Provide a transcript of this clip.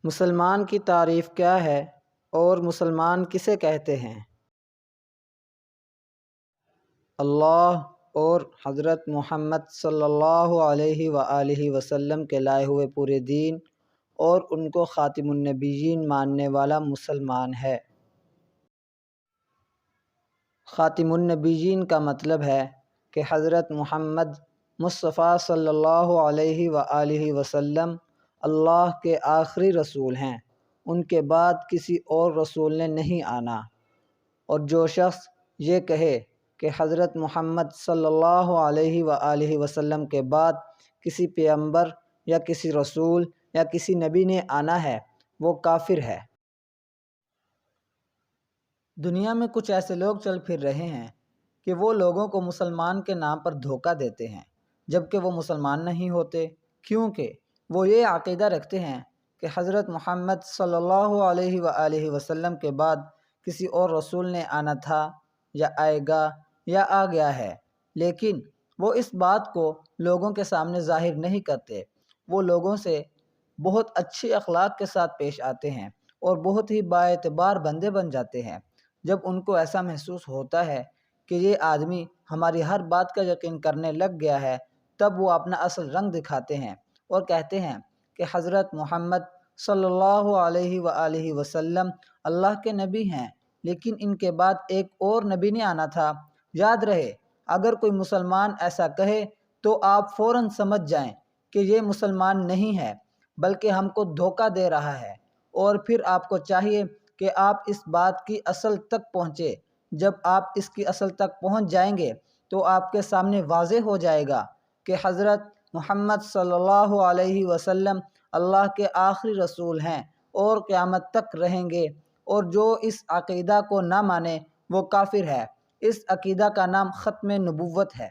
مسلمان کی تعریف کیا ہے اور مسلمان کسے کہتے ہیں؟ اللہ اور حضرت محمد صلی اللہ علیہ وآلہ وسلم کے لائے ہوئے پورے دین اور ان کو خاتم النبیین ماننے والا مسلمان ہے۔ خاتم النبیین کا مطلب ہے کہ حضرت محمد مصطفیٰ صلی اللہ علیہ وآلہ وسلم اللہ کے آخری رسول ہیں، ان کے بعد کسی اور رسول نے نہیں آنا۔ اور جو شخص یہ کہے کہ حضرت محمد صلی اللہ علیہ وآلہ وسلم کے بعد کسی پیغمبر یا کسی رسول یا کسی نبی نے آنا ہے، وہ کافر ہے۔ دنیا میں کچھ ایسے لوگ چل پھر رہے ہیں کہ وہ لوگوں کو مسلمان کے نام پر دھوکہ دیتے ہیں، جبکہ وہ مسلمان نہیں ہوتے، کیونکہ وہ یہ عقیدہ رکھتے ہیں کہ حضرت محمد صلی اللہ علیہ وآلہ وسلم کے بعد کسی اور رسول نے آنا تھا یا آئے گا یا آ گیا ہے، لیکن وہ اس بات کو لوگوں کے سامنے ظاہر نہیں کرتے۔ وہ لوگوں سے بہت اچھی اخلاق کے ساتھ پیش آتے ہیں اور بہت ہی بااعتبار بندے بن جاتے ہیں۔ جب ان کو ایسا محسوس ہوتا ہے کہ یہ آدمی ہماری ہر بات کا یقین کرنے لگ گیا ہے، تب وہ اپنا اصل رنگ دکھاتے ہیں اور کہتے ہیں کہ حضرت محمد صلی اللہ علیہ وآلہ وسلم اللہ کے نبی ہیں، لیکن ان کے بعد ایک اور نبی نے آنا تھا۔ یاد رہے، اگر کوئی مسلمان ایسا کہے تو آپ فوراً سمجھ جائیں کہ یہ مسلمان نہیں ہے بلکہ ہم کو دھوکہ دے رہا ہے، اور پھر آپ کو چاہیے کہ آپ اس بات کی اصل تک پہنچے۔ جب آپ اس کی اصل تک پہنچ جائیں گے تو آپ کے سامنے واضح ہو جائے گا کہ حضرت محمد صلی اللہ علیہ وسلم اللہ کے آخری رسول ہیں اور قیامت تک رہیں گے، اور جو اس عقیدہ کو نہ مانے وہ کافر ہے۔ اس عقیدہ کا نام ختم نبوت ہے۔